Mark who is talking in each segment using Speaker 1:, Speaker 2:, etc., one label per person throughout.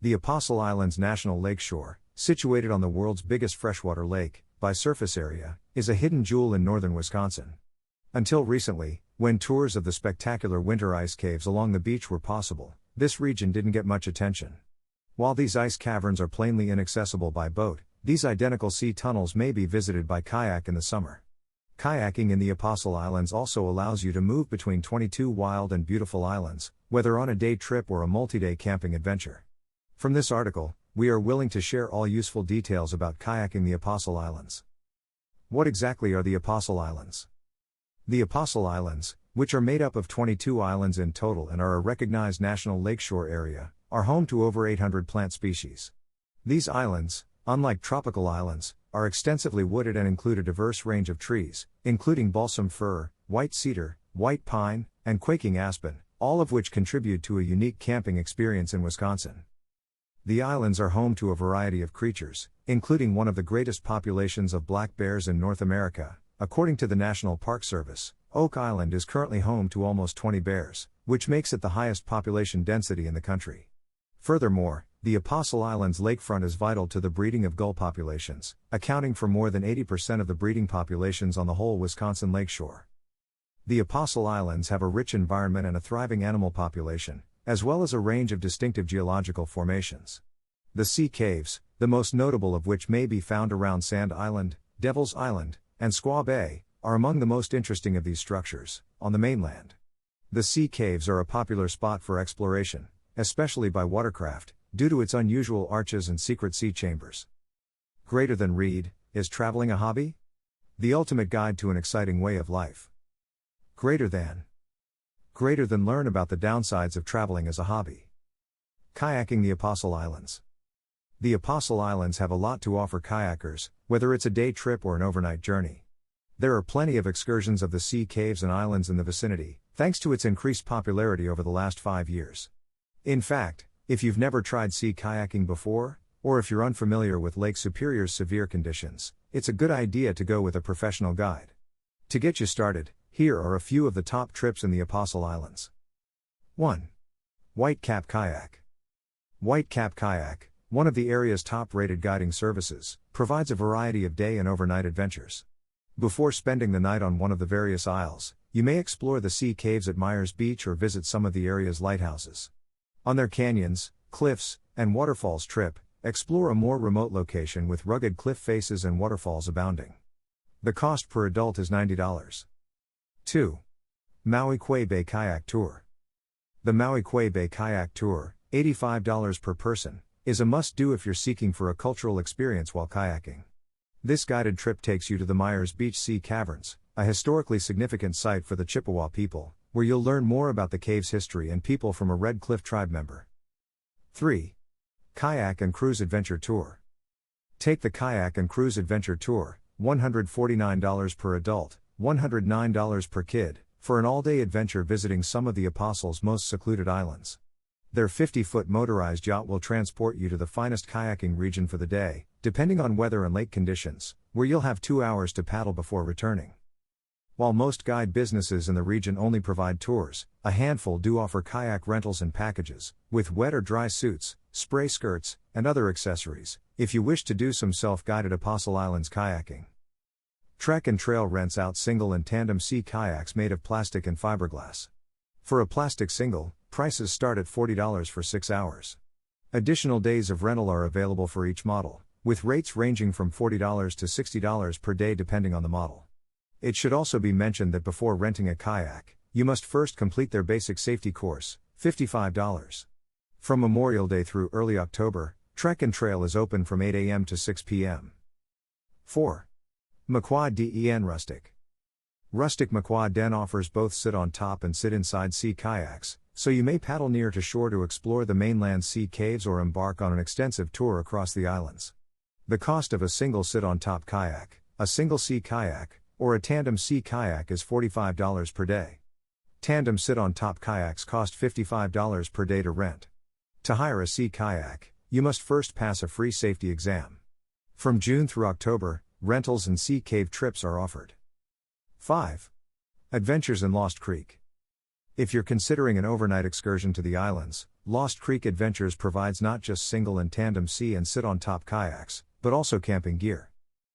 Speaker 1: The Apostle Islands National Lakeshore, situated on the world's biggest freshwater lake, by surface area, is a hidden jewel in northern Wisconsin. Until recently, when tours of the spectacular winter ice caves along the beach were possible, this region didn't get much attention. While these ice caverns are plainly inaccessible by boat, these identical sea tunnels may be visited by kayak in the summer. Kayaking in the Apostle Islands also allows you to move between 22 wild and beautiful islands, whether on a day trip or a multi-day camping adventure. From this article, we are willing to share all useful details about kayaking the Apostle Islands. What exactly are the Apostle Islands? The Apostle Islands, which are made up of 22 islands in total and are a recognized national lakeshore area, are home to over 800 plant species. These islands, unlike tropical islands, are extensively wooded and include a diverse range of trees, including balsam fir, white cedar, white pine, and quaking aspen, all of which contribute to a unique camping experience in Wisconsin. The islands are home to a variety of creatures, including one of the greatest populations of black bears in North America. According to the National Park Service, Oak Island is currently home to almost 20 bears, which makes it the highest population density in the country. Furthermore, the Apostle Islands lakefront is vital to the breeding of gull populations, accounting for more than 80% of the breeding populations on the whole Wisconsin lakeshore. The Apostle Islands have a rich environment and a thriving animal population, as well as a range of distinctive geological formations. The sea caves, the most notable of which may be found around Sand Island, Devil's Island, and Squaw Bay, are among the most interesting of these structures, on the mainland. The sea caves are a popular spot for exploration, especially by watercraft, due to its unusual arches and secret sea chambers. Greater than read, is traveling a hobby? The ultimate guide to an exciting way of life. Greater than learn about the downsides of traveling as a hobby. Kayaking the Apostle Islands. The Apostle Islands have a lot to offer kayakers, whether it's a day trip or an overnight journey. There are plenty of excursions of the sea caves and islands in the vicinity, thanks to its increased popularity over the last 5 years. In fact, if you've never tried sea kayaking before, or if you're unfamiliar with Lake Superior's severe conditions, it's a good idea to go with a professional guide. To get you started, here are a few of the top trips in the Apostle Islands. 1. Whitecap Kayak. Whitecap Kayak, one of the area's top-rated guiding services, provides a variety of day and overnight adventures. Before spending the night on one of the various isles, you may explore the sea caves at Myers Beach or visit some of the area's lighthouses. On their canyons, cliffs, and waterfalls trip, explore a more remote location with rugged cliff faces and waterfalls abounding. The cost per adult is $90. 2. Maui Quay Bay Kayak Tour. The Maui Quay Bay Kayak Tour, $85 per person, is a must-do if you're seeking for a cultural experience while kayaking. This guided trip takes you to the Myers Beach Sea Caverns, a historically significant site for the Chippewa people, where you'll learn more about the cave's history and people from a Red Cliff tribe member. 3. Kayak and Cruise Adventure Tour. Take the Kayak and Cruise Adventure Tour, $149 per adult, $109 per kid, for an all-day adventure visiting some of the Apostle's most secluded islands. Their 50-foot motorized yacht will transport you to the finest kayaking region for the day, depending on weather and lake conditions, where you'll have 2 hours to paddle before returning. While most guide businesses in the region only provide tours, a handful do offer kayak rentals and packages, with wet or dry suits, spray skirts, and other accessories, if you wish to do some self-guided Apostle Islands kayaking. Trek and Trail rents out single and tandem sea kayaks made of plastic and fiberglass. For a plastic single, prices start at $40 for 6 hours. Additional days of rental are available for each model, with rates ranging from $40 to $60 per day depending on the model. It should also be mentioned that before renting a kayak, you must first complete their basic safety course, $55. From Memorial Day through early October, Trek and Trail is open from 8 a.m. to 6 p.m. 4. Maquad Den Rustic. Rustic Maquad Den offers both sit-on-top and sit-inside sea kayaks, so you may paddle near to shore to explore the mainland sea caves or embark on an extensive tour across the islands. The cost of a single sit-on-top kayak, a single sea kayak, or a tandem sea kayak is $45 per day. Tandem sit-on-top kayaks cost $55 per day to rent. To hire a sea kayak, you must first pass a free safety exam. From June through October, rentals and sea cave trips are offered. 5. Adventures in Lost Creek. If you're considering an overnight excursion to the islands, Lost Creek Adventures provides not just single and tandem sea and sit-on-top kayaks, but also camping gear.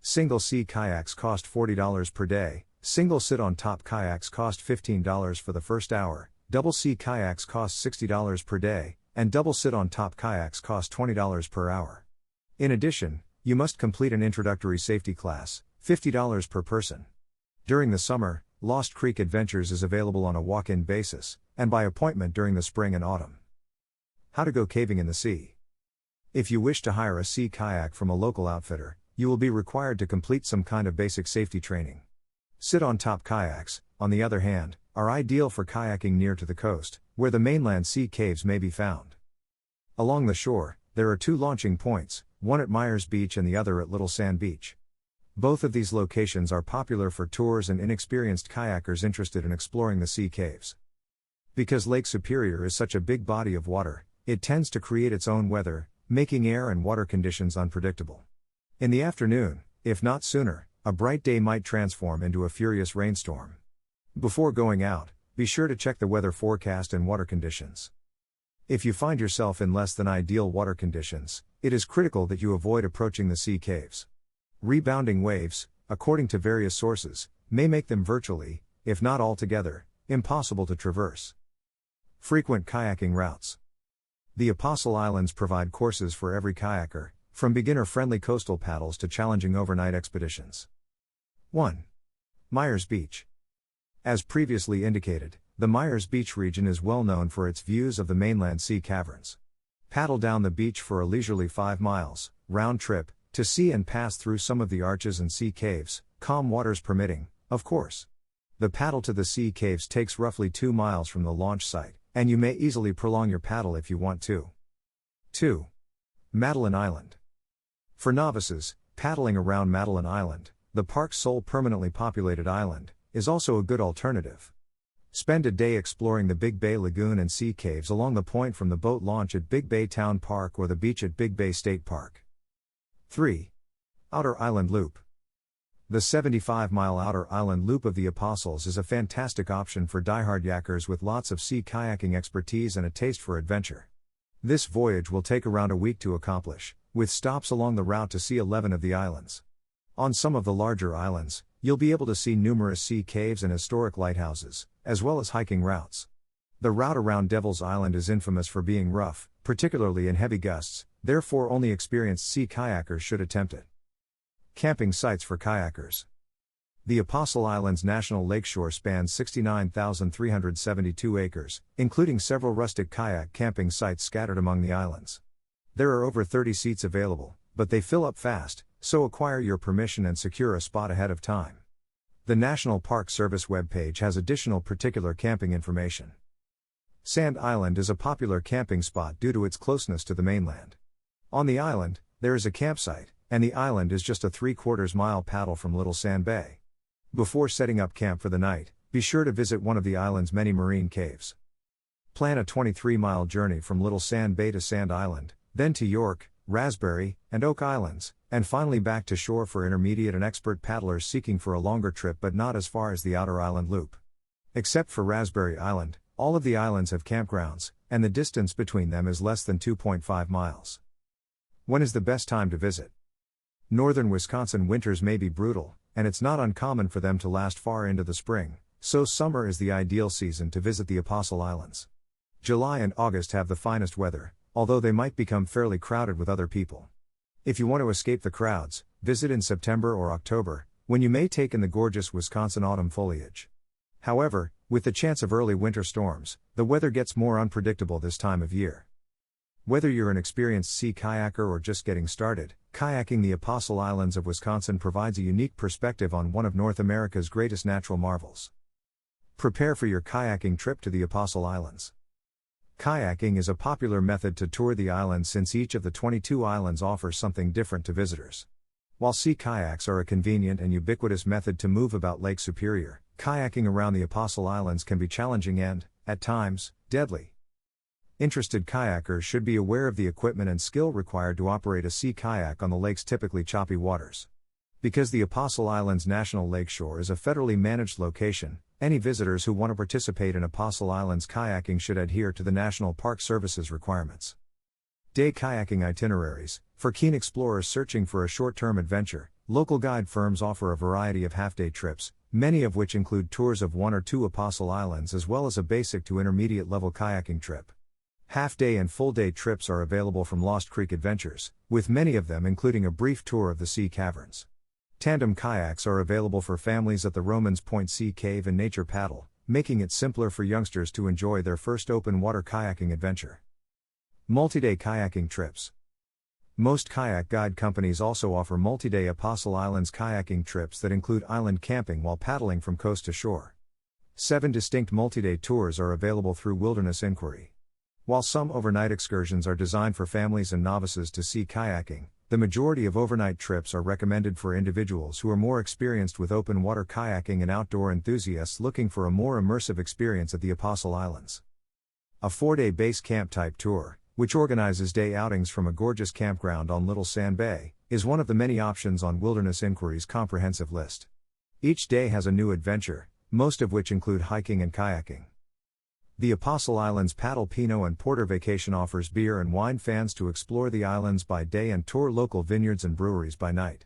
Speaker 1: Single sea kayaks cost $40 per day, single sit-on-top kayaks cost $15 for the first hour, double sea kayaks cost $60 per day, and double sit-on-top kayaks cost $20 per hour. In addition, you must complete an introductory safety class, $50 per person. During the summer, Lost Creek Adventures is available on a walk-in basis, and by appointment during the spring and autumn. How to go caving in the sea. If you wish to hire a sea kayak from a local outfitter, you will be required to complete some kind of basic safety training. Sit-on-top kayaks, on the other hand, are ideal for kayaking near to the coast, where the mainland sea caves may be found. Along the shore, there are two launching points, one at Myers Beach and the other at Little Sand Beach. Both of these locations are popular for tours and inexperienced kayakers interested in exploring the sea caves. Because Lake Superior is such a big body of water, it tends to create its own weather, making air and water conditions unpredictable. In the afternoon, if not sooner, a bright day might transform into a furious rainstorm. Before going out, be sure to check the weather forecast and water conditions. If you find yourself in less than ideal water conditions, it is critical that you avoid approaching the sea caves. Rebounding waves, according to various sources, may make them virtually, if not altogether, impossible to traverse. Frequent kayaking routes. The Apostle Islands provide courses for every kayaker, from beginner-friendly coastal paddles to challenging overnight expeditions. 1. Myers Beach. As previously indicated, the Myers Beach region is well known for its views of the mainland sea caverns. Paddle down the beach for a leisurely 5 miles, round trip, to see and pass through some of the arches and sea caves, calm waters permitting, of course. The paddle to the sea caves takes roughly 2 miles from the launch site, and you may easily prolong your paddle if you want to. 2. Madeline Island. For novices, paddling around Madeline Island, the park's sole permanently populated island, is also a good alternative. Spend a day exploring the Big Bay Lagoon and sea caves along the point from the boat launch at Big Bay Town Park or the beach at Big Bay State Park. 3. Outer Island Loop. The 75-mile Outer Island Loop of the Apostles is a fantastic option for diehard yakers with lots of sea kayaking expertise and a taste for adventure. This voyage will take around a week to accomplish, with stops along the route to see 11 of the islands. On some of the larger islands, you'll be able to see numerous sea caves and historic lighthouses, as well as hiking routes. The route around Devil's Island is infamous for being rough, particularly in heavy gusts, therefore only experienced sea kayakers should attempt it. Camping sites for kayakers. The Apostle Islands National Lakeshore spans 69,372 acres, including several rustic kayak camping sites scattered among the islands. There are over 30 seats available, but they fill up fast, so acquire your permission and secure a spot ahead of time. The National Park Service webpage has additional particular camping information. Sand Island is a popular camping spot due to its closeness to the mainland. On the island, there is a campsite, and the island is just a 3/4 mile paddle from Little Sand Bay. Before setting up camp for the night, be sure to visit one of the island's many marine caves. Plan a 23-mile journey from Little Sand Bay to Sand Island, then to York, Raspberry, and Oak Islands, and finally back to shore for intermediate and expert paddlers seeking for a longer trip but not as far as the Outer Island Loop. Except for Raspberry Island, all of the islands have campgrounds, and the distance between them is less than 2.5 miles. When is the best time to visit? Northern Wisconsin winters may be brutal, and it's not uncommon for them to last far into the spring, so summer is the ideal season to visit the Apostle Islands. July and August have the finest weather, although they might become fairly crowded with other people. If you want to escape the crowds, visit in September or October, when you may take in the gorgeous Wisconsin autumn foliage. However, with the chance of early winter storms, the weather gets more unpredictable this time of year. Whether you're an experienced sea kayaker or just getting started, kayaking the Apostle Islands of Wisconsin provides a unique perspective on one of North America's greatest natural marvels. Prepare for your kayaking trip to the Apostle Islands. Kayaking is a popular method to tour the islands since each of the 22 islands offers something different to visitors. While sea kayaks are a convenient and ubiquitous method to move about Lake Superior, kayaking around the Apostle Islands can be challenging and, at times, deadly. Interested kayakers should be aware of the equipment and skill required to operate a sea kayak on the lake's typically choppy waters. Because the Apostle Islands National Lakeshore is a federally managed location, Any visitors who want to participate in Apostle Islands kayaking should adhere to the National Park Service's requirements. Day kayaking itineraries. For keen explorers searching for a short-term adventure, local guide firms offer a variety of half-day trips, many of which include tours of 1 or 2 Apostle Islands as well as a basic to intermediate level kayaking trip. Half-day and full-day trips are available from Lost Creek Adventures, with many of them including a brief tour of the sea caverns. Tandem kayaks are available for families at the Romans Point Sea Cave and Nature Paddle, making it simpler for youngsters to enjoy their first open water kayaking adventure. Multi-day kayaking trips. Most kayak guide companies also offer multi-day Apostle Islands kayaking trips that include island camping while paddling from coast to shore. 7 distinct multi-day tours are available through Wilderness Inquiry. While some overnight excursions are designed for families and novices to sea kayaking, the majority of overnight trips are recommended for individuals who are more experienced with open water kayaking and outdoor enthusiasts looking for a more immersive experience at the Apostle Islands. A 4-day base camp type tour, which organizes day outings from a gorgeous campground on Little Sand Bay, is one of the many options on Wilderness Inquiry's comprehensive list. Each day has a new adventure, most of which include hiking and kayaking. The Apostle Islands Paddle Pinot and Porter Vacation offers beer and wine fans to explore the islands by day and tour local vineyards and breweries by night.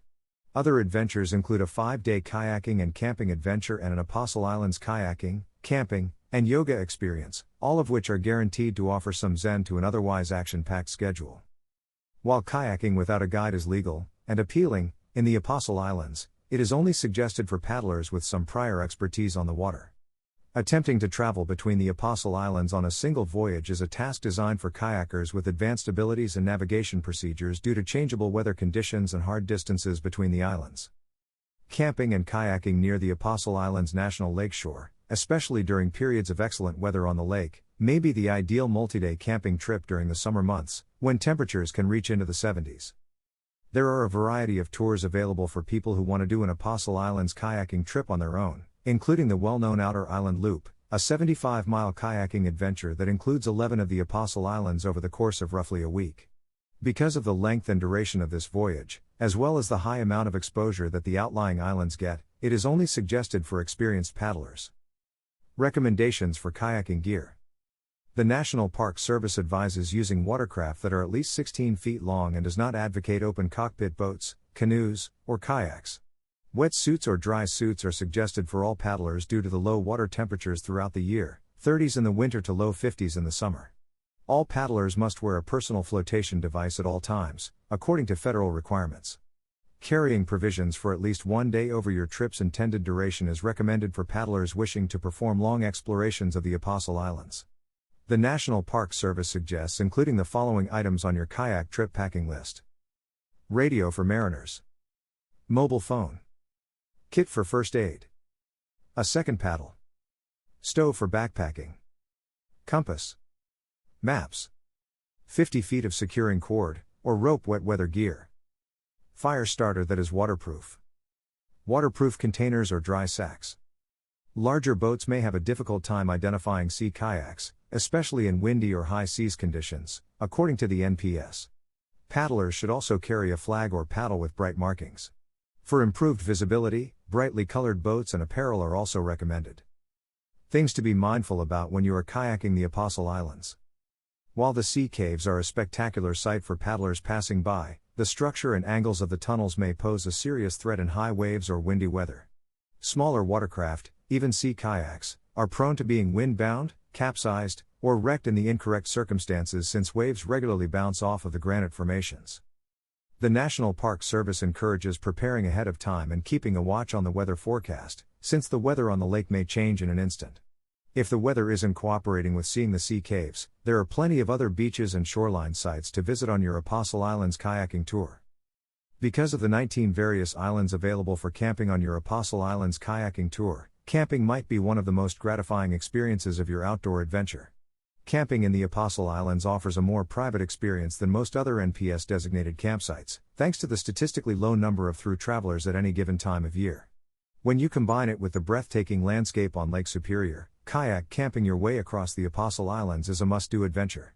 Speaker 1: Other adventures include a 5-day kayaking and camping adventure and an Apostle Islands kayaking, camping, and yoga experience, all of which are guaranteed to offer some zen to an otherwise action-packed schedule. While kayaking without a guide is legal and appealing in the Apostle Islands, it is only suggested for paddlers with some prior expertise on the water. Attempting to travel between the Apostle Islands on a single voyage is a task designed for kayakers with advanced abilities and navigation procedures due to changeable weather conditions and hard distances between the islands. Camping and kayaking near the Apostle Islands National Lakeshore, especially during periods of excellent weather on the lake, may be the ideal multi-day camping trip during the summer months, when temperatures can reach into the 70s. There are a variety of tours available for people who want to do an Apostle Islands kayaking trip on their own, including the well-known Outer Island Loop, a 75-mile kayaking adventure that includes 11 of the Apostle Islands over the course of roughly a week. Because of the length and duration of this voyage, as well as the high amount of exposure that the outlying islands get, it is only suggested for experienced paddlers. Recommendations for kayaking gear. The National Park Service advises using watercraft that are at least 16 feet long and does not advocate open cockpit boats, canoes, or kayaks. Wet suits or dry suits are suggested for all paddlers due to the low water temperatures throughout the year, 30s in the winter to low 50s in the summer. All paddlers must wear a personal flotation device at all times, according to federal requirements. Carrying provisions for at least 1 day over your trip's intended duration is recommended for paddlers wishing to perform long explorations of the Apostle Islands. The National Park Service suggests including the following items on your kayak trip packing list. Radio for mariners. Mobile phone. Kit for first aid. A second paddle. Stove for backpacking. Compass. Maps. 50 feet of securing cord, or rope wet weather gear. Fire starter that is waterproof. Waterproof containers or dry sacks. Larger boats may have a difficult time identifying sea kayaks, especially in windy or high seas conditions, according to the NPS. Paddlers should also carry a flag or paddle with bright markings. For improved visibility, brightly colored boats and apparel are also recommended. Things to be mindful about when you are kayaking the Apostle Islands. While the sea caves are a spectacular sight for paddlers passing by, the structure and angles of the tunnels may pose a serious threat in high waves or windy weather. Smaller watercraft, even sea kayaks, are prone to being wind-bound, capsized, or wrecked in the incorrect circumstances since waves regularly bounce off of the granite formations. The National Park Service encourages preparing ahead of time and keeping a watch on the weather forecast, since the weather on the lake may change in an instant. If the weather isn't cooperating with seeing the sea caves, there are plenty of other beaches and shoreline sites to visit on your Apostle Islands kayaking tour. Because of the 19 various islands available for camping on your Apostle Islands kayaking tour, camping might be one of the most gratifying experiences of your outdoor adventure. Camping in the Apostle Islands offers a more private experience than most other NPS-designated campsites, thanks to the statistically low number of through travelers at any given time of year. When you combine it with the breathtaking landscape on Lake Superior, kayak camping your way across the Apostle Islands is a must-do adventure.